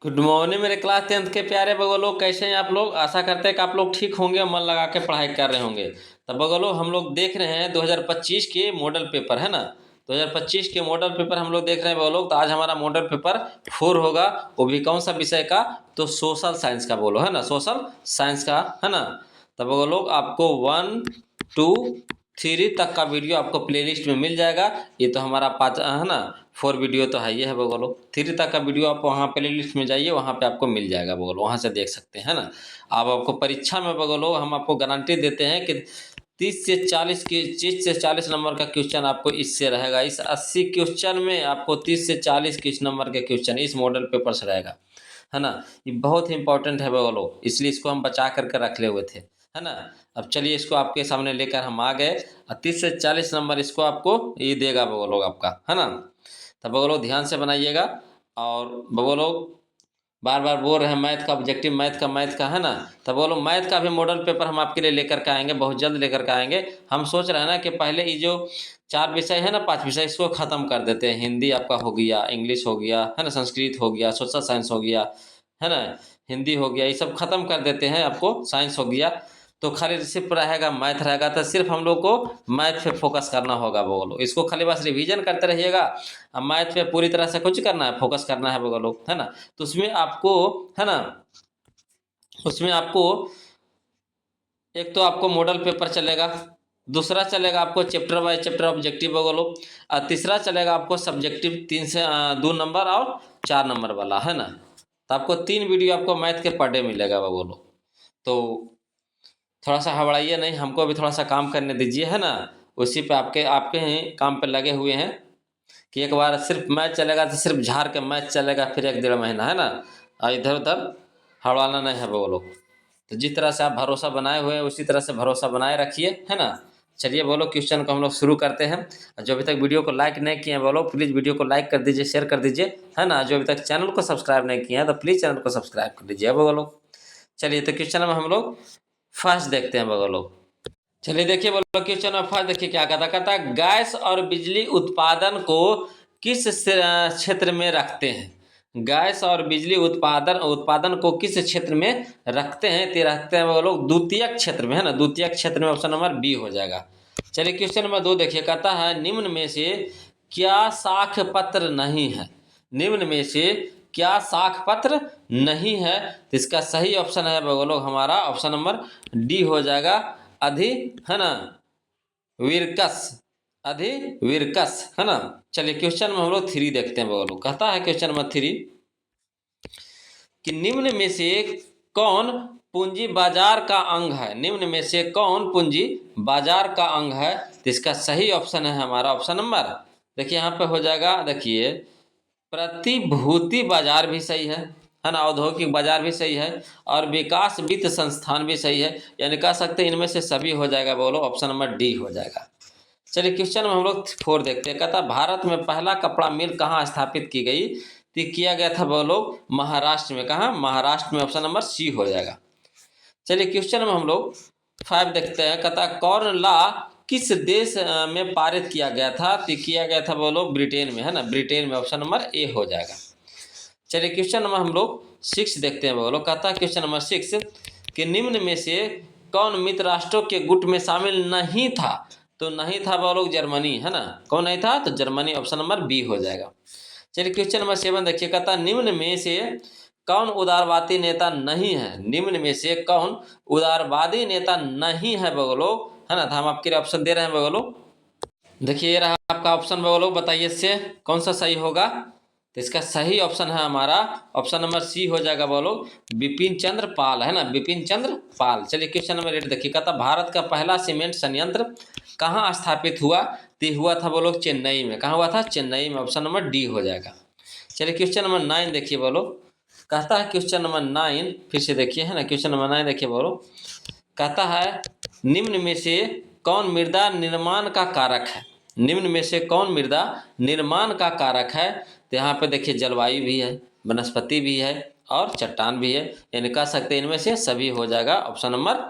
Good morning मेरे class 10th के प्यारे बगलो, कैसे हैं आप लोग। आशा करते हैं कि आप लोग ठीक होंगे और मन लगा के पढ़ाई कर रहे होंगे। तब बगलो हम लोग देख रहे हैं 2025 के मॉडल पेपर है ना। 2025 के मॉडल पेपर हम लोग देख रहे हैं बगलो। तो आज हमारा मॉडल पेपर 4 होगा। वो भी कौन सा विषय का, तो सोशल साइंस का बोलो है ना, सोशल साइंस का है ना। तब बगलो आपको 1, 2, 3 तक का वीडियो आपको प्लेलिस्ट में मिल जाएगा। ये तो हमारा 5 है ना, 4 वीडियो तो है ये है बगलो। 3 तक का वीडियो आप वहाँ प्लेलिस्ट में जाइए, वहाँ पे आपको मिल जाएगा बगलो, वहाँ से देख सकते हैं ना। अब आपको परीक्षा में बगलो हम आपको गारंटी देते हैं कि 30 से 40 नंबर का क्वेश्चन आपको इससे रहेगा। इस 80 क्वेश्चन में आपको 30 से 40 किस नंबर के क्वेश्चन इस मॉडल पेपर से रहेगा, है ना। ये बहुत ही इंपॉर्टेंट है बगलो, इसलिए इसको हम बचा करके रखे हुए थे, है ना। अब चलिए इसको आपके सामने लेकर हम आ गए। 30 से 40 नंबर इसको आपको ये देगा बगलो आपका, है ना। तब बगलो ध्यान से बनाइएगा। और बगलो बार बार बोल रहे हैं मैथ का ऑब्जेक्टिव, मैथ का है ना। तब बोलो मैथ का भी मॉडल पेपर हम आपके लिए लेकर के आएंगे, बहुत जल्द लेकर के आएंगे। हम सोच रहे हैं ना कि पहले ये जो 4 विषय है ना, 5 विषय, इसको ख़त्म कर देते हैं। हिंदी आपका हो गया, इंग्लिश हो गया है ना, संस्कृत हो गया, सोशल साइंस हो गया है ना, हिंदी हो गया, ये सब खत्म कर देते हैं। आपको साइंस हो गया तो खाली सिर्फ रहेगा मैथ रहेगा। तो सिर्फ हम लोग को मैथ पे फोकस करना होगा बोलो। इसको खाली बस रिवीजन करते रहिएगा। अब मैथ पे पूरी तरह से कुछ करना है, फोकस करना है बोलो, है ना। तो उसमें आपको है ना, उसमें आपको एक तो आपको मॉडल पेपर चलेगा, दूसरा चलेगा आपको चैप्टर बाय चैप्टर ऑब्जेक्टिव बोलो, और तीसरा चलेगा आपको सब्जेक्टिव 3 से 2 नंबर और 4 नंबर वाला, है ना। तो आपको 3 वीडियो आपको मैथ के पर डे मिलेगा बोलो। तो थोड़ा सा हबड़ाइए नहीं, हमको भी थोड़ा सा काम करने दीजिए, है ना। उसी पे आपके आपके ही काम पे लगे हुए हैं कि एक बार सिर्फ मैच चलेगा तो सिर्फ झाड़ के मैच चलेगा फिर 1 डेढ़ महीना, है ना। और इधर उधर हड़वाना नहीं है वो लोग। तो जिस तरह से आप भरोसा बनाए हुए हैं उसी तरह से भरोसा बनाए रखिए, है ना। चलिए बोलो क्वेश्चन को हम लोग शुरू करते हैं। और जो अभी तक वीडियो को लाइक नहीं किए हैं बोलो, प्लीज़ वीडियो को लाइक कर दीजिए, शेयर कर दीजिए, है ना। जो अभी तक चैनल को सब्सक्राइब नहीं किए हैं तो प्लीज़ चैनल को सब्सक्राइब कर दीजिए बोलो। चलिए तो क्वेश्चन में हम लोग फर्स्ट देखते हैं बगलो। चलिए देखिए बोलो क्वेश्चन में फर्स्ट देखिए क्या कहता है, गैस और बिजली उत्पादन को किस क्षेत्र में रखते हैं। गैस और बिजली उत्पादन उत्पादन को किस क्षेत्र में रखते हैं, तो रखते हैं वो लोग द्वितीयक क्षेत्र में, है ना। द्वितीयक क्षेत्र में ऑप्शन नंबर बी हो जाएगा। चलिए क्वेश्चन नंबर 2 देखिए, कहता है निम्न में से क्या शाख पत्र नहीं है। निम्न में से क्या शाख पत्र नहीं है, तो इसका सही ऑप्शन है बोलो हमारा ऑप्शन नंबर डी हो जाएगा, अधि, है ना, विरकस, अधि विरकस, है ना। चलिए क्वेश्चन में हम लोग 3 देखते हैं बोलो। कहता है क्वेश्चन नंबर 3 कि निम्न में से कौन पूंजी बाजार का अंग है। निम्न में से कौन पूंजी बाजार का अंग है, तो इसका सही ऑप्शन है हमारा ऑप्शन नंबर, देखिए यहाँ पे हो जाएगा, देखिए प्रतिभूति बाजार भी सही है ना, औद्योगिक बाजार भी सही है, और विकास वित्त संस्थान भी सही है। यानी कह सकते हैं इनमें से सभी हो जाएगा बोलो, ऑप्शन नंबर डी हो जाएगा। चलिए क्वेश्चन में हम लोग 4 देखते हैं। कहता भारत में पहला कपड़ा मिल कहाँ स्थापित की गई, तो किया गया था बोलो महाराष्ट्र में। कहाँ, महाराष्ट्र में, ऑप्शन नंबर सी हो जाएगा। चलिए क्वेश्चन में हम लोग 5 देखते हैं। कहता कॉर्न लॉ किस देश में पारित किया गया था, तो किया गया था बोलो ब्रिटेन में, है ना, ब्रिटेन में, ऑप्शन नंबर ए हो जाएगा। चलिए क्वेश्चन नंबर हम लोग 6 देखते हैं बोलो। कहता है क्वेश्चन नंबर 6 कि निम्न में से कौन मित्र राष्ट्रों के गुट में शामिल नहीं था, तो नहीं था बोलो जर्मनी, है ना। कौन नहीं था, तो जर्मनी, ऑप्शन नंबर बी हो जाएगा। चलिए क्वेश्चन नंबर 7 देखिए, कहता निम्न में से कौन उदारवादी नेता नहीं है। निम्न में से कौन उदारवादी नेता नहीं है बोलो, है ना। तो हम आपके लिए ऑप्शन दे रहे हैं बोलो। देखिए ये रहा आपका ऑप्शन बोलो, बताइए इससे कौन सा सही होगा। तो इसका सही ऑप्शन है हमारा ऑप्शन नंबर सी हो जाएगा बोलो, बिपिन चंद्र पाल, है ना, बिपिन चंद्र पाल। चलिए क्वेश्चन नंबर 8 देखिए, कहता भारत का पहला सीमेंट संयंत्र कहाँ स्थापित हुआ, तो हुआ था बोलो चेन्नई में। कहाँ हुआ था, चेन्नई में, ऑप्शन नंबर डी हो जाएगा। चलिए क्वेश्चन नंबर 9 देखिए बोलो। कहता है क्वेश्चन नंबर 9 फिर से देखिए, है ना, क्वेश्चन नंबर 9 देखिए बोलो। कहता है निम्न में से कौन मृदा निर्माण का कारक है। निम्न में से कौन मृदा निर्माण का कारक है, तो यहाँ पे देखिए जलवायु भी है, वनस्पति भी है और चट्टान भी है। यानी कह सकते हैं इनमें से सभी हो जाएगा, ऑप्शन नंबर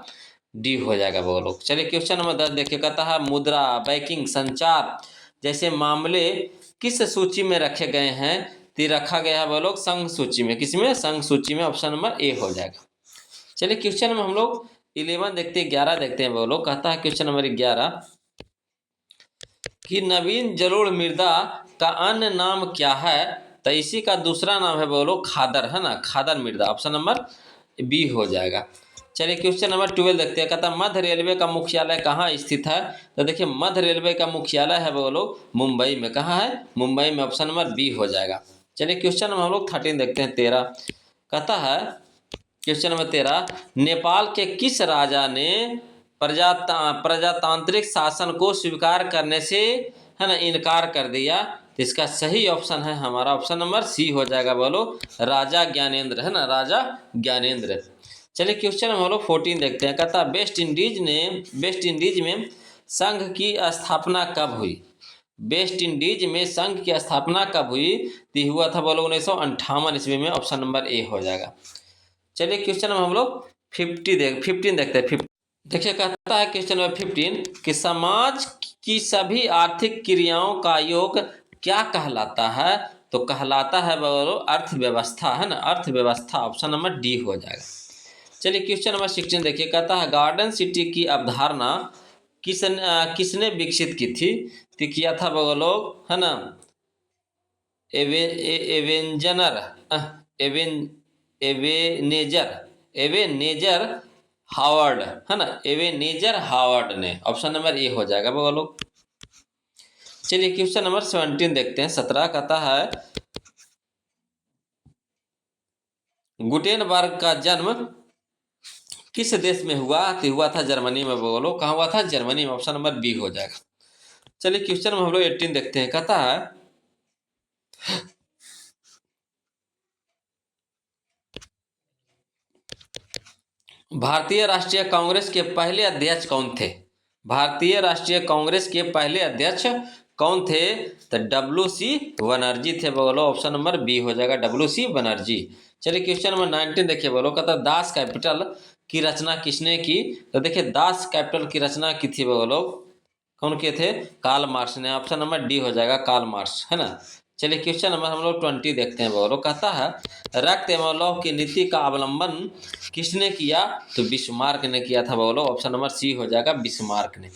डी हो जाएगा वो लोग। चलिए क्वेश्चन नंबर 10 देखिए, कहता है मुद्रा, बैंकिंग, संचार जैसे मामले किस सूची में रखे गए हैं, तो रखा गया है वो लोग संघ सूची में, किसमें, संघ सूची में, ऑप्शन नंबर ए हो जाएगा। चलिए क्वेश्चन में हम लोग 11 देखते हैं, 11 देखते हैं। वो लोग कहता है क्वेश्चन नंबर 11 कि नवीन जलोढ़ मृदा का अन्य नाम क्या है, तो इसी का दूसरा नाम है बोलो खादर, है ना, खादर मृदा, ऑप्शन नंबर बी हो जाएगा। चलिए क्वेश्चन नंबर 12 देखते हैं। कहता मध्य रेलवे का मुख्यालय कहाँ स्थित है, तो देखिए मध्य रेलवे का मुख्यालय है बोलो मुंबई में, कहाँ है, मुंबई में, ऑप्शन नंबर बी हो जाएगा। चलिए क्वेश्चन नंबर हम लोग 13 देखते हैं, 13 कहता है क्वेश्चन नंबर 13 नेपाल के किस राजा ने प्रजातांत्रिक शासन को स्वीकार करने से, है ना, इनकार कर दिया, तो इसका सही ऑप्शन है हमारा ऑप्शन नंबर सी हो जाएगा, बोलो राजा ज्ञानेंद्र, है ना, राजा ज्ञानेंद्र। चलिए क्वेश्चन हम लोग 14 देखते हैं। कहता वेस्ट इंडीज में संघ की स्थापना कब हुई, वेस्ट इंडीज में संघ की स्थापना कब हुई, तो हुआ था बोलो 1958 ईस्वी में, ऑप्शन नंबर ए हो जाएगा। चलिए क्वेश्चन हम लोग 15 देखते हैं। देखिए कहता है क्वेश्चन नंबर 15 कि समाज की सभी आर्थिक क्रियाओं का योग क्या कहलाता है, तो कहलाता है बोलो अर्थव्यवस्था, है ना, अर्थव्यवस्था, ऑप्शन नंबर डी हो जाएगा। चलिए क्वेश्चन नंबर 16 देखिए। कहता है गार्डन सिटी की अवधारणा किसने विकसित की थी, तो किया था वो लोग, है ना, एवेनेजर हावर्ड, है ना, एवेनेजर हावर्ड ने, ऑप्शन नंबर ए हो जाएगा वो लोग। चलिए क्वेश्चन नंबर 17 देखते हैं, 17 कहता है गुटेनबर्ग का जन्म किस देश में हुआ, तो हुआ था जर्मनी में, बोलो कहाँ हुआ था, जर्मनी में, ऑप्शन नंबर बी हो जाएगा। चलिए क्वेश्चन में हम लोग 18 देखते हैं। कहता है भारतीय राष्ट्रीय कांग्रेस के पहले अध्यक्ष कौन थे, भारतीय राष्ट्रीय कांग्रेस के पहले अध्यक्ष कौन थे, तो WC बनर्जी थे, बोलो ऑप्शन नंबर बी हो जाएगा, WC बनर्जी। चलिए क्वेश्चन नंबर 19 देखिए। बोलो कहता दास कैपिटल की रचना किसने की, तो देखिए दास कैपिटल की रचना की थी बोलो कौन के थे, कार्ल मार्क्स ने, ऑप्शन नंबर डी हो जाएगा, कार्ल मार्क्स, है ना। चलिए क्वेश्चन नंबर हम लोग 20 देखते हैं। बोलो कहता है रक्त एवं लौह की नीति का अवलंबन किसने किया, तो बिस्मार्क ने किया था, बोलो ऑप्शन नंबर सी हो जाएगा, बिस्मार्क ने।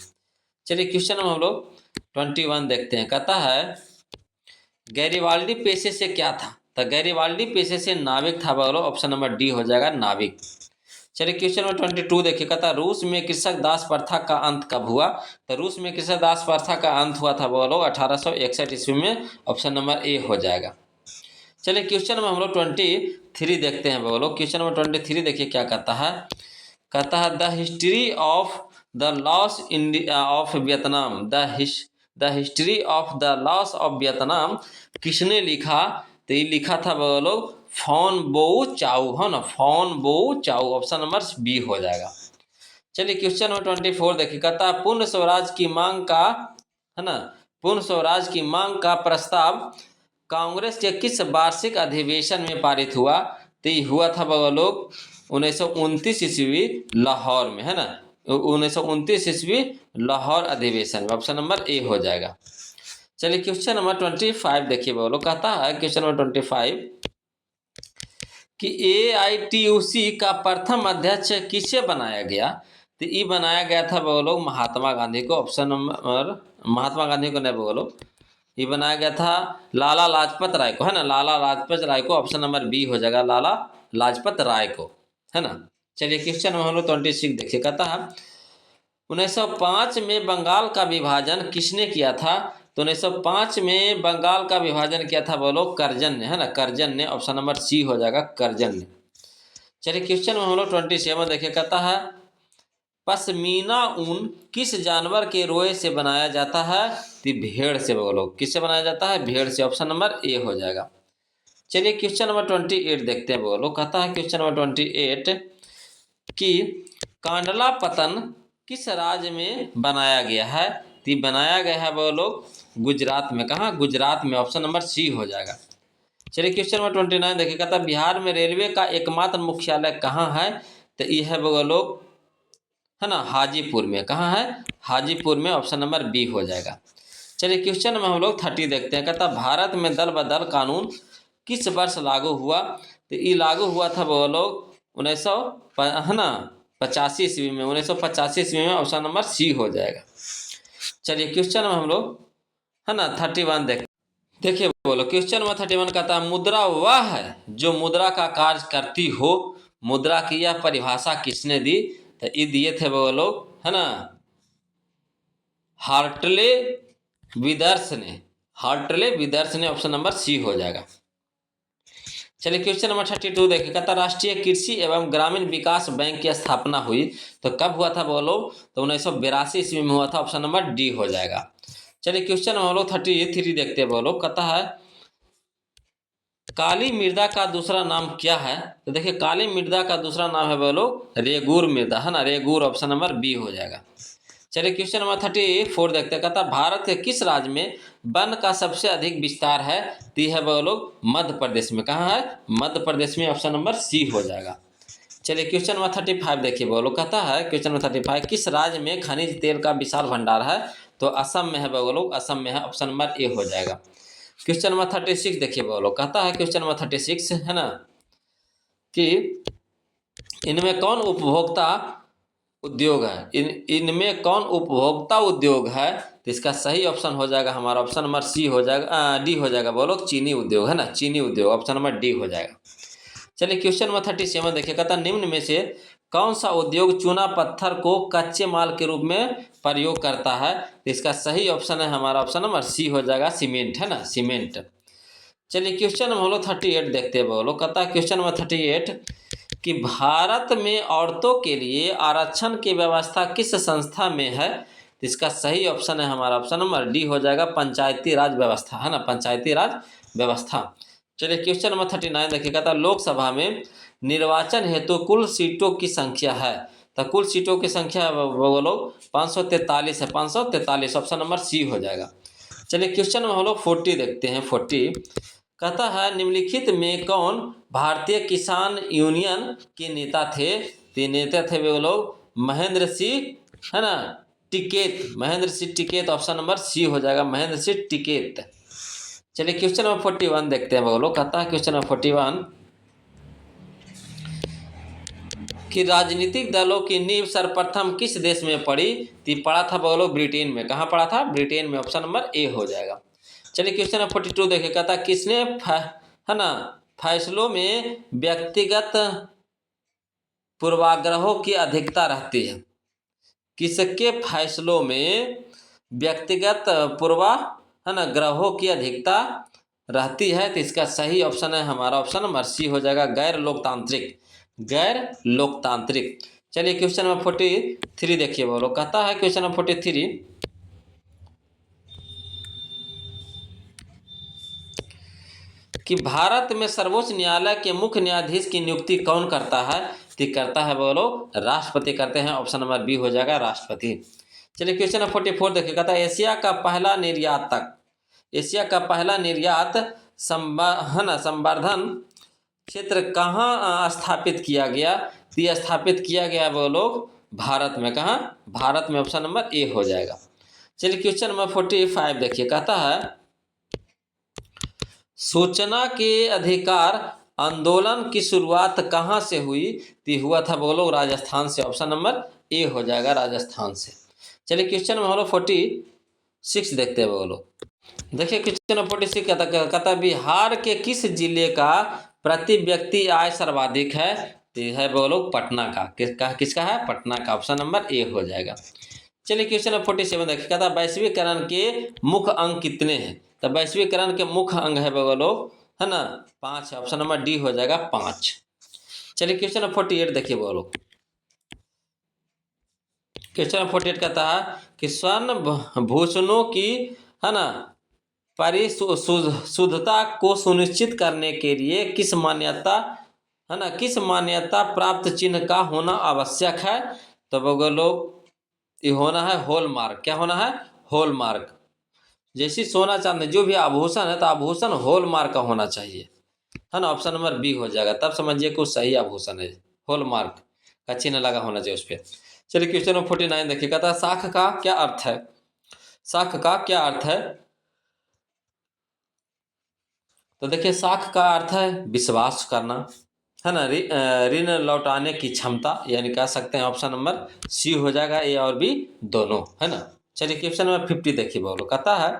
चलिए क्वेश्चन में हम लोग 21 देखते हैं। कहता है गैरिबाल्डी पेशे से क्या था, तो गैरिबाल्डी पेशे से नाविक था, बोलो ऑप्शन नंबर डी हो जाएगा, नाविक। चलिए क्वेश्चन नंबर 22 देखिए। कहता रूस में कृषक दास प्रथा का अंत कब हुआ, तो रूस में कृषक दास प्रथा का अंत हुआ था, बोलो 1861 ईस्वी में, ऑप्शन नंबर ए हो जाएगा। चलिए क्वेश्चन में हम लोग 23 देखते हैं। बोलो क्वेश्चन नंबर 23 देखिए क्या कहता है। कहता है the history of the loss of Vietnam, the history of the loss of Vietnam किसने लिखा, तो ये लिखा था बोलो फॉन बो चाउ, है ना, फॉन बो चाउ, ऑप्शन नंबर बी हो जाएगा। चलिए क्वेश्चन नंबर 24 देखिए। कहता है पूर्ण स्वराज की मांग का, है ना, पूर्ण स्वराज की मांग का प्रस्ताव कांग्रेस के किस वार्षिक अधिवेशन में पारित हुआ, तो ये हुआ था बोलो 1929 ईस्वी लाहौर में, है ना, 1929 ईस्वी लाहौर अधिवेशन में, ऑप्शन नंबर ए हो जाएगा। चलिए क्वेश्चन नंबर 25 देखिए। बोलो कहता है क्वेश्चन नंबर 25 कि AITUC का प्रथम अध्यक्ष किसे बनाया गया, तो ये बनाया गया था बोलो महात्मा गांधी को, ऑप्शन नंबर, महात्मा गांधी को नहीं बोलो, ये बनाया गया था लाला लाजपत राय को, है ना, लाला लाजपत राय को, ऑप्शन नंबर बी हो जाएगा, लाला लाजपत राय को, है ना। चलिए क्वेश्चन नंबर हम लोग 26 देखिए। कहता है 1905 में बंगाल का विभाजन किसने किया था, तो 1905 में बंगाल का विभाजन किया था बोलो करजन ने, है ना, करजन ने, ऑप्शन नंबर सी हो जाएगा, करजन ने। चलिए क्वेश्चन में हम लोग 27 देखिए। कहता है पश्मीना ऊन किस जानवर के रोए से बनाया जाता है, तो भेड़ से, बोलो किससे बनाया जाता है, भेड़ से, ऑप्शन नंबर ए हो जाएगा। चलिए क्वेश्चन नंबर 28 देखते हैं। बोलो कहता है क्वेश्चन नंबर 28 कि कांडला पतन किस राज्य में बनाया गया है, तो बनाया गया है बोलो गुजरात में, कहाँ, गुजरात में, ऑप्शन नंबर सी हो जाएगा। चलिए क्वेश्चन नंबर 29 देखिए। कहता बिहार में रेलवे का एकमात्र मुख्यालय कहाँ है, तो यह है बोलो, है ना, हाजीपुर में, कहाँ है, हाजीपुर में, ऑप्शन नंबर बी हो जाएगा। चलिए क्वेश्चन में हम लोग 30 देखते हैं। कहता भारत में दल बदल कानून किस वर्ष लागू हुआ? तो ये लागू हुआ था बोलो 1900 है ना 85 ईस्वी में, 1985 ईस्वी में। ऑप्शन नंबर सी हो जाएगा। चलिए क्वेश्चन में हम लोग है ना 31 देखिए बोलो क्वेश्चन नंबर 31 कहता है मुद्रा वह है जो मुद्रा का कार्य करती हो। मुद्रा की यह परिभाषा किसने दी? तो ये दिए थे वो लोग है ना हार्टले विदर्स ने। हार्टले विदर्स ने। ऑप्शन नंबर सी हो जाएगा। चलिए क्वेश्चन नंबर 32 देखिए कहता राष्ट्रीय कृषि एवं ग्रामीण विकास बैंक की स्थापना हुई तो कब हुआ था बोलो? तो 1982 ईस्वी में हुआ था। ऑप्शन नंबर डी हो जाएगा। चलिए क्वेश्चन नंबर बोलो 33 देखते हैं बोलो कहता है काली मृदा का दूसरा नाम क्या है? तो देखिए काली मृदा का दूसरा नाम है बोलो रेगूर मृदा है ना रेगूर। ऑप्शन नंबर बी हो जाएगा। चलिए क्वेश्चन नंबर 34 देखते हैं कहता भारत के किस राज्य में वन का सबसे अधिक विस्तार है? तो है बोलो मध्य प्रदेश में। कहाँ है? मध्य प्रदेश में। ऑप्शन नंबर सी हो जाएगा। चलिए क्वेश्चन नंबर 35 देखिए बोलो कहता है क्वेश्चन नंबर 35 किस राज्य में खनिज तेल का विशाल भंडार है? तो असम में है बोलो असम में है। ऑप्शन नंबर ए हो जाएगा। क्वेश्चन नंबर 36 देखिए बोलो कहता है क्वेश्चन नंबर 36 है ना कि इनमें कौन उपभोक्ता उद्योग है? इनमें कौन उपभोक्ता उद्योग है? तो इसका सही ऑप्शन हो जाएगा हमारा ऑप्शन नंबर सी हो जाएगा डी हो जाएगा बोलो चीनी उद्योग है ना चीनी उद्योग। ऑप्शन नंबर डी हो जाएगा। चलिए क्वेश्चन नंबर 37 देखिए कहता निम्न में से कौन सा उद्योग चूना पत्थर को कच्चे माल के रूप में प्रयोग करता है? तो इसका सही ऑप्शन है हमारा ऑप्शन नंबर सी हो जाएगा सीमेंट है ना सीमेंट। चलिए क्वेश्चन नंबर 38 देखते हैं बोलो कहता है क्वेश्चन नंबर 38 कि भारत में औरतों के लिए आरक्षण की व्यवस्था किस संस्था में है? तो इसका सही ऑप्शन है हमारा ऑप्शन नंबर डी हो जाएगा पंचायती राज व्यवस्था है ना पंचायती राज व्यवस्था। चलिए क्वेश्चन नंबर 39 देखिए कहता लोकसभा में निर्वाचन हेतु कुल सीटों की संख्या है। तो कुल सीटों की संख्या बोलो 543 है 543। ऑप्शन नंबर सी हो जाएगा। चलिए क्वेश्चन नंबर हम लोग 40 देखते हैं। 40 कहता है निम्नलिखित में कौन भारतीय किसान यूनियन के नेता थे? तो नेता थे वे लोग महेंद्र सिंह है ना Tikait. Mahendra Singh Tikait. Option number C हो जाएगा महेंद्र सिंह टिकैत। चलिए क्वेश्चन नंबर 41 देखते हैं बोलो कहता है क्वेश्चन नंबर 41 कि राजनीतिक दलों की नींव सर्वप्रथम किस देश में पड़ी? तो पड़ा था बोलो ब्रिटेन में। कहाँ पड़ा था? ब्रिटेन में। ऑप्शन नंबर ए हो जाएगा। चलिए क्वेश्चन नंबर 42 देखिए कहता किसने है ना फैसलों में व्यक्तिगत पूर्वाग्रहों की अधिकता रहती है? किसके फैसलों में व्यक्तिगत पूर्वा है ना ग्रहों की अधिकता रहती है? तो इसका सही ऑप्शन है हमारा ऑप्शन नंबर सी हो जाएगा गैर लोकतांत्रिक। गैर लोकतांत्रिक। चलिए क्वेश्चन नंबर 43 देखिए बोलो कहता है क्वेश्चन नंबर 43 कि भारत में सर्वोच्च न्यायालय के मुख्य न्यायाधीश की नियुक्ति कौन करता है? तो करता है बोलो राष्ट्रपति करते हैं। ऑप्शन नंबर बी हो जाएगा राष्ट्रपति। चलिए क्वेश्चन नंबर 44 देखिए कहता है एशिया का पहला निर्यातक एशिया का पहला निर्यात है ना संवर्धन क्षेत्र कहाँ स्थापित किया गया? तो यह स्थापित किया गया वो लोग भारत में। कहाँ? भारत में। ऑप्शन नंबर ए हो जाएगा। चलिए क्वेश्चन नंबर 45 देखिए कहता है सूचना के अधिकार आंदोलन की शुरुआत कहाँ से हुई? तो हुआ था बोलो राजस्थान से। ऑप्शन नंबर ए हो जाएगा राजस्थान से। चलिए क्वेश्चन नंबर बोलो 46 देखते हैं बोलो देखिए क्वेश्चन नंबर 46 कहता बिहार के किस जिले का प्रति व्यक्ति आय सर्वाधिक है? तो है बोलो पटना का। किसका है? पटना का। ऑप्शन नंबर ए हो जाएगा। चलिए क्वेश्चन नंबर 47 देखिए कहता वैश्वीकरण के मुख्य अंग कितने हैं? तो वैश्वीकरण के मुख्य अंग है बोलो है ना 5 है। ऑप्शन नंबर डी हो जाएगा 5। चलिए क्वेश्चन नंबर 48 देखिए बोलो क्वेश्चन नंबर 48 कहता है कि स्वर्ण भूषणों की है ना परिशुद्धता को सुनिश्चित करने के लिए किस मान्यता है ना किस मान्यता प्राप्त चिन्ह का होना आवश्यक है? तो बोलो ये होना है हॉलमार्क। क्या होना है? हॉलमार्क। जैसे सोना चांदी जो भी आभूषण है तो आभूषण हॉलमार्क का होना चाहिए है ना। ऑप्शन नंबर बी हो जाएगा। तब समझिए कुछ सही आभूषण है। हॉलमार्क का चिन्ह लगा होना चाहिए उस पर। चलिए क्वेश्चन नंबर 49 देखिए कहता है साख का क्या अर्थ है? साख का क्या अर्थ है? तो देखिए साख का अर्थ है विश्वास करना, है ना, ऋण लौटाने की क्षमता, यानी कह सकते हैं ऑप्शन नंबर सी हो जाएगा, ए और बी दोनों, है ना। चलिए क्वेश्चन नंबर 50 देखिए बोलो, कहता है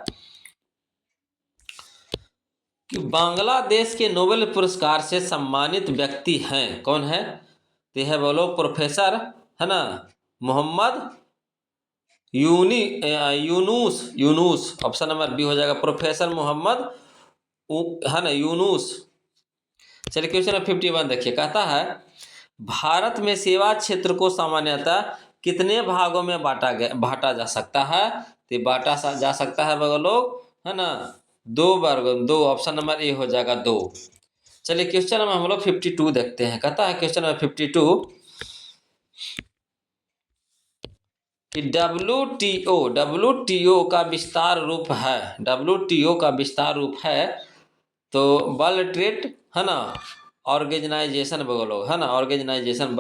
कि बांग्लादेश के नोबेल पुरस्कार से सम्मानित व्यक्ति हैं, कौन है? तो है बोलो प्रोफेसर, है ना, Mohammad Yunus, Yunus option number B हो जाएगा, प्रोफेसर मोहम्मद है ना यूनुस। चलिए क्वेश्चन नंबर 51 देखिए, कहता है भारत में सेवा क्षेत्र को सामान्यतः कितने भागों में बांटा जा सकता है? तो बांटा जा सकता है लोग, है ना, दो वर्ग, दो, ऑप्शन नंबर ए हो जाएगा दो। चलिए क्वेश्चन नंबर हम लोग 52 देखते हैं, कहता है क्वेश्चन नंबर 52 कि डब्ल्यूटीओ का विस्तार रूप है, डब्ल्यूटीओ का विस्तार रूप है तो वर्ल्ड ट्रेड, है ना, ऑर्गेनाइजेशन बोलो, है ना, organisation,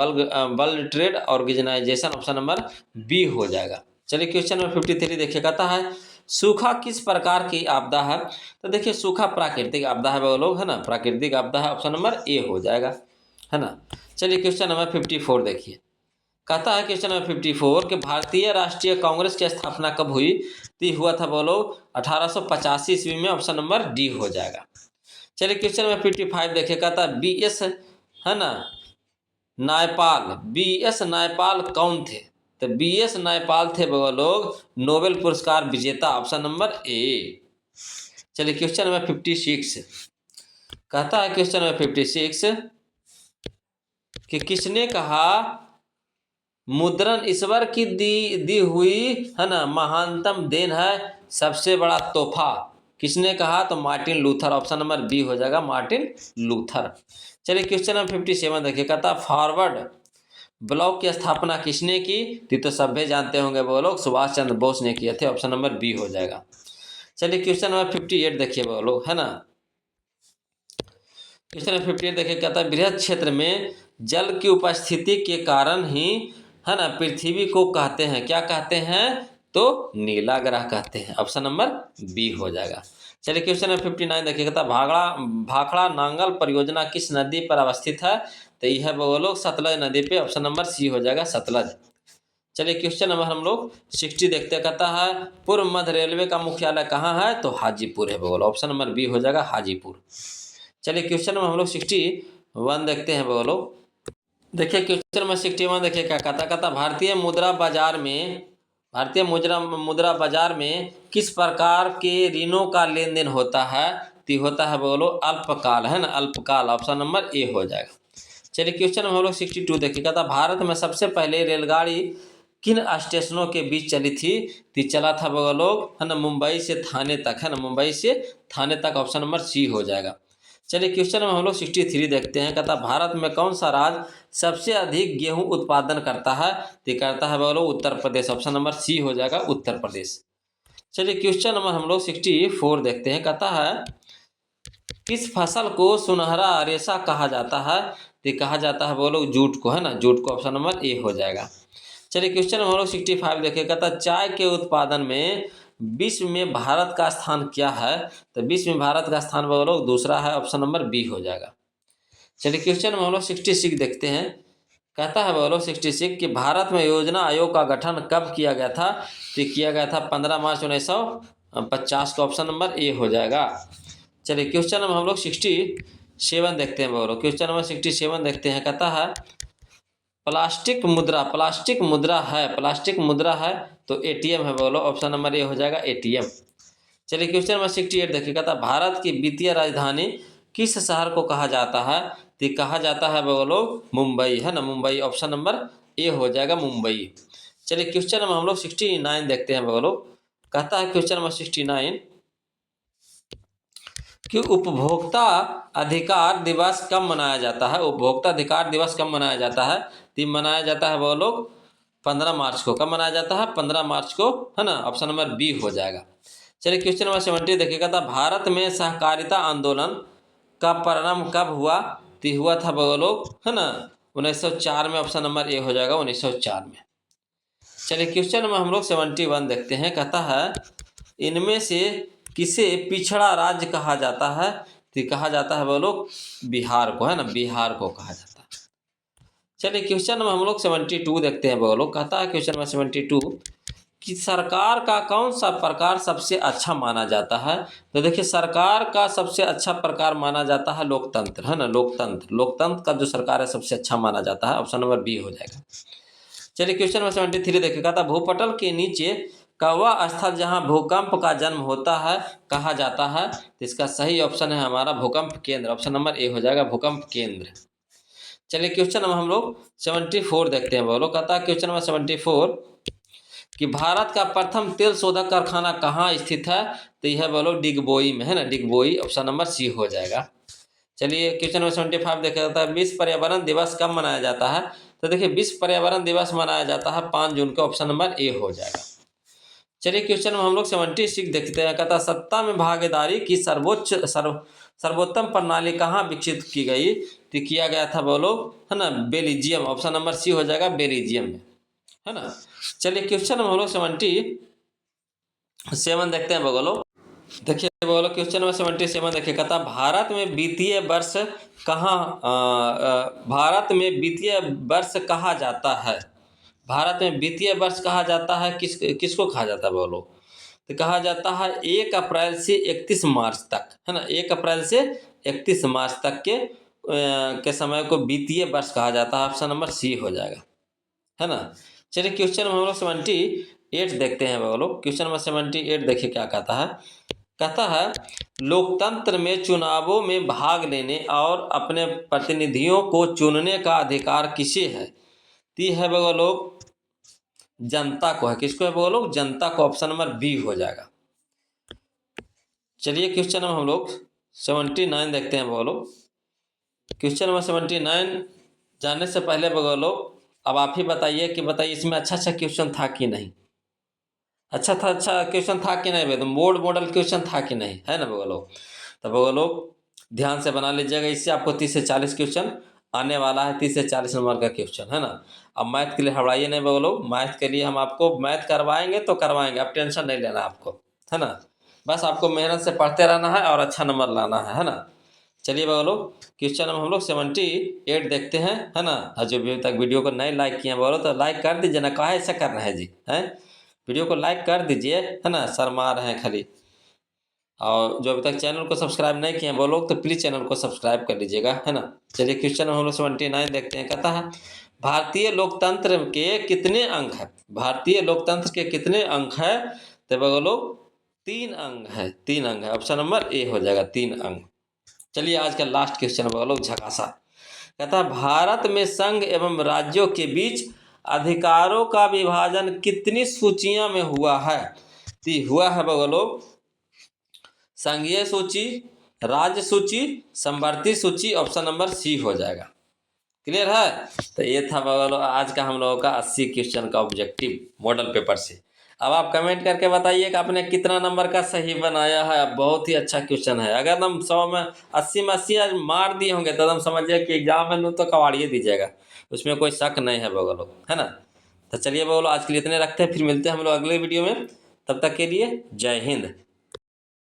world trade organisation, option number B हो जाएगा। चलिए क्वेश्चन नंबर 53 देखिए, कहता है सूखा किस प्रकार की आपदा है? तो देखिए सूखा प्राकृतिक आपदा है बोलो, है ना, प्राकृतिक आपदा है, ऑप्शन नंबर ए हो जाएगा, है ना। चलिए क्वेश्चन नंबर 54 देखिए, कहता है क्वेश्चन नंबर 54 कि भारतीय राष्ट्रीय कांग्रेस की स्थापना कब हुई? तो हुआ था बोलो 1885 ईस्वी में, ऑप्शन नंबर डी हो जाएगा। चलिए क्वेश्चन नंबर 55 देखिए, कहता है बी एस, है ना, नायपाल, बी एस नायपाल कौन थे? तो बी एस नायपाल थे वो लोग नोबेल पुरस्कार विजेता, ऑप्शन नंबर ए। चलिए क्वेश्चन नंबर 56 कहता है क्वेश्चन नंबर 56 कि किसने कहा मुद्रण ईश्वर की दी हुई, है ना, महानतम देन है, सबसे बड़ा तोहफा, किसने कहा? तो Martin Luther, option number B हो जाएगा, मार्टिन लूथर। चलिए क्वेश्चन नंबर 57 देखिए, कहता फॉरवर्ड ब्लॉक की स्थापना किसने की? तो सभ्य जानते होंगे वो लोग, सुभाष चंद्र बोस ने किए थे, ऑप्शन नंबर बी हो जाएगा। चलिए क्वेश्चन नंबर 58 देखिए वो लोग, है ना, क्वेश्चन नंबर 58 देखिए, कहता है बृहद क्षेत्र में जल की उपस्थिति के कारण ही, है ना, पृथ्वी को कहते हैं, क्या कहते हैं? तो नीला ग्रह कहते हैं, ऑप्शन नंबर बी हो जाएगा। चलिए क्वेश्चन नंबर 59 देखिए, कहता भाखड़ा नांगल परियोजना किस नदी पर अवस्थित है? तो यह है वो लोग सतलज नदी पे, ऑप्शन नंबर सी हो जाएगा, सतलज। चलिए क्वेश्चन नंबर हम लोग 60 देखते हैं, कहता है पूर्व मध्य रेलवे का मुख्यालय कहाँ है? तो हाजीपुर है बोलो, ऑप्शन नंबर बी हो जाएगा, हाजीपुर। चलिए क्वेश्चन नंबर हम लोग 61 देखते हैं बोलो, देखिए क्वेश्चन नंबर 61 देखिए क्या कहता भारतीय मुद्रा बाजार में किस प्रकार के ऋणों का लेन देन होता है? तो होता है बोलो अल्पकाल, है ना, अल्पकाल, ऑप्शन नंबर ए हो जाएगा। चलिए क्वेश्चन नंबर हम लोग 62 देखिए, कहता भारत में सबसे पहले रेलगाड़ी किन स्टेशनों के बीच चली थी? तो चला था वो लोग, है ना, मुंबई से थाने तक, है ना, मुंबई से थाने तक, ऑप्शन नंबर सी हो जाएगा। चलिए क्वेश्चन में हम लोग 63 देखते हैं, कहता भारत में कौन सा राज्य सबसे अधिक गेहूं उत्पादन करता है? तो करता है बोलो Uttar Pradesh, option number C हो जाएगा, उत्तर प्रदेश। चलिए क्वेश्चन नंबर हम लोग 64 देखते हैं, कहता है किस फसल को सुनहरा रेशा कहा जाता है? तो कहा जाता है बोलो जूट को, है ना, जूट को, ऑप्शन नंबर ए हो जाएगा। चलिए क्वेश्चन नंबर 65 देखिए, कहता चाय के उत्पादन में विश्व में भारत का स्थान क्या है? तो विश्व में भारत का स्थान वो लोग दूसरा है, ऑप्शन नंबर बी हो जाएगा। चलिए क्वेश्चन में हम लोग 66 देखते हैं, कहता है वो लोग 66 कि भारत में योजना आयोग का गठन कब किया गया था? तो किया गया था 15 मार्च 1950 का, ऑप्शन नंबर ए हो जाएगा। चलिए क्वेश्चन में हम लोग 67 देखते हैं वो लोग, क्वेश्चन नंबर 67 देखते हैं, कहता है प्लास्टिक मुद्रा है तो एटीएम है बोलो, ऑप्शन नंबर ए हो जाएगा, एटीएम। चलिए क्वेश्चन नंबर 68 देखिए, कहता भारत की वित्तीय राजधानी किस शहर को कहा जाता है? तो कहा जाता है बोलो मुंबई, है ना, मुंबई, ऑप्शन नंबर ए हो जाएगा, मुंबई। चलिए क्वेश्चन नंबर हम लोग 69 देखते हैं बोलो, कहता है क्वेश्चन नंबर 69 कि उपभोक्ता अधिकार दिवस कब मनाया जाता है? उपभोक्ता अधिकार दिवस कब मनाया जाता है? तो मनाया जाता है वो लोग 15 मार्च को। कब मनाया जाता है? 15 मार्च को, है ना, ऑप्शन नंबर बी हो जाएगा। चलिए क्वेश्चन नंबर 70 देखिएगा, था भारत में सहकारिता आंदोलन का प्रारंभ कब हुआ? तो हुआ था वो लोग, है ना, 1904 में, ऑप्शन नंबर ए हो जाएगा, 1904 में। चलिए क्वेश्चन नंबर हम लोग 71 देखते हैं, कहता है इनमें से किसे पिछड़ा राज्य कहा जाता है? तो कहा जाता है वो लोग बिहार को, है ना, बिहार को कहा जाता है। चलिए क्वेश्चन नंबर हम लोग 72 देखते हैं। वो लोग कहता है क्वेश्चन नंबर 72 कि सरकार का कौन सा प्रकार सबसे अच्छा माना जाता है। तो देखिए सरकार का सबसे अच्छा प्रकार माना जाता है लोकतंत्र, है ना, लोकतंत्र। लोकतंत्र का जो सरकार है सबसे अच्छा माना जाता है, ऑप्शन नंबर बी हो जाएगा। चलिए क्वेश्चन नंबर 73 देखिए, कहता भूपटल के नीचे का वह स्थल जहां भूकंप का जन्म होता है कहा जाता है। तो इसका सही ऑप्शन है हमारा भूकंप केंद्र, ऑप्शन नंबर ए हो जाएगा, भूकंप केंद्र। चलिए क्वेश्चन नंबर हम लोग 74 देखते हैं। बोलो कहता है क्वेश्चन नंबर 74 कि भारत का प्रथम तेल शोधक कारखाना कहाँ स्थित है। तो यह बोलो डिगबोई में, है ना, डिगबोई, ऑप्शन नंबर सी हो जाएगा। चलिए क्वेश्चन नंबर 75 देखा जाता है विश्व पर्यावरण दिवस कब मनाया जाता है। तो देखिए विश्व पर्यावरण दिवस मनाया जाता है 5 जून को, ऑप्शन नंबर ए हो जाएगा। चलिए क्वेश्चन में हम लोग 76 देखते हैं। कहता सत्ता में भागीदारी की सर्वोत्तम प्रणाली कहाँ विकसित की गई। तो किया गया था बोलो, है ना, बेल्जियम, ऑप्शन नंबर सी हो जाएगा, बेल्जियम में, है ना। चलिए क्वेश्चन में हम लोग 77 देखते हैं बोलो। देखिए बोलो क्वेश्चन नंबर 77 देखिए, कहता भारत में वित्तीय वर्ष कहा जाता है। भारत में वित्तीय वर्ष कहा जाता है किसको कहा जाता है बोलो। तो कहा जाता है 1 अप्रैल से 31 मार्च तक, है ना, 1 अप्रैल से 31 मार्च तक के समय को वित्तीय वर्ष कहा जाता है, ऑप्शन नंबर सी हो जाएगा, है ना। चलिए क्वेश्चन नंबर हम लोग 78 देखते हैं बोलो। क्वेश्चन नंबर 78 देखिए क्या कहता है। कहता है लोकतंत्र में चुनावों में भाग लेने और अपने प्रतिनिधियों को चुनने का अधिकार किसे है। ती है बोलो जनता को है। किसको है बोलो, जनता को, ऑप्शन नंबर बी हो जाएगा। चलिए क्वेश्चन नंबर हम लोग 79 देखते हैं बोलो। क्वेश्चन नंबर 79 जानने से पहले बोलो अब आप ही बताइए कि बताइए इसमें अच्छा क्वेश्चन था कि नहीं। अच्छा क्वेश्चन था कि नहीं भाई, तो बोर्ड मॉडल क्वेश्चन था कि नहीं, है ना बोलो। तो बोलो ध्यान से बना लीजिएगा, इससे आपको 30 से 40 क्वेश्चन आने वाला है, 30 से 40 नंबर का क्वेश्चन, है ना। अब मैथ के लिए हड़ाइए नहीं बोलो, मैथ के लिए हम आपको मैथ करवाएंगे तो करवाएंगे, आप टेंशन नहीं लेना आपको, है ना। बस आपको मेहनत से पढ़ते रहना है और अच्छा नंबर लाना है ना। चलिए बोलो क्वेश्चन नंबर हम लोग 78 देखते हैं, है ना। जो अभी तक वीडियो को नहीं लाइक किए बोलो तो लाइक कर दीजिए ना, कहा ऐसा करना है जी, हैं, वीडियो को लाइक कर दीजिए, है ना, शर्मा रहे हैं खाली। और जो अभी तक चैनल को सब्सक्राइब नहीं किए वो लोग तो प्लीज़ चैनल को सब्सक्राइब कर लीजिएगा, है ना। चलिए क्वेश्चन हम लोग 79 देखते हैं। कहता है भारतीय लोकतंत्र के कितने अंग है। भारतीय लोकतंत्र के कितने अंग है। तो बोलो 3 अंग है, 3 अंग है, ऑप्शन नंबर ए हो जाएगा, 3 अंग। चलिए आज का लास्ट क्वेश्चन बोलो झकासा। कहता है भारत में संघ एवं राज्यों के बीच अधिकारों का विभाजन कितनी सूचियों में हुआ है। तो हुआ है बोलो संघीय सूची, राज्य सूची, समवर्ती सूची, ऑप्शन नंबर सी हो जाएगा। क्लियर है। तो ये था बोलो आज का हम लोगों का 80 क्वेश्चन का ऑब्जेक्टिव मॉडल पेपर से। अब आप कमेंट करके बताइए कि आपने कितना नंबर का सही बनाया है। बहुत ही अच्छा क्वेश्चन है। अगर हम 100 में 80 में 80 आज मार दिए होंगे तो हम समझिए कि एग्जाम में तो कवाड़िए दीजिएगा, उसमें कोई शक नहीं है बोलो, है ना। तो चलिए बोलो आज के लिए इतने रखते हैं, फिर मिलते हैं हम लोग अगले वीडियो में। तब तक के लिए जय हिंद।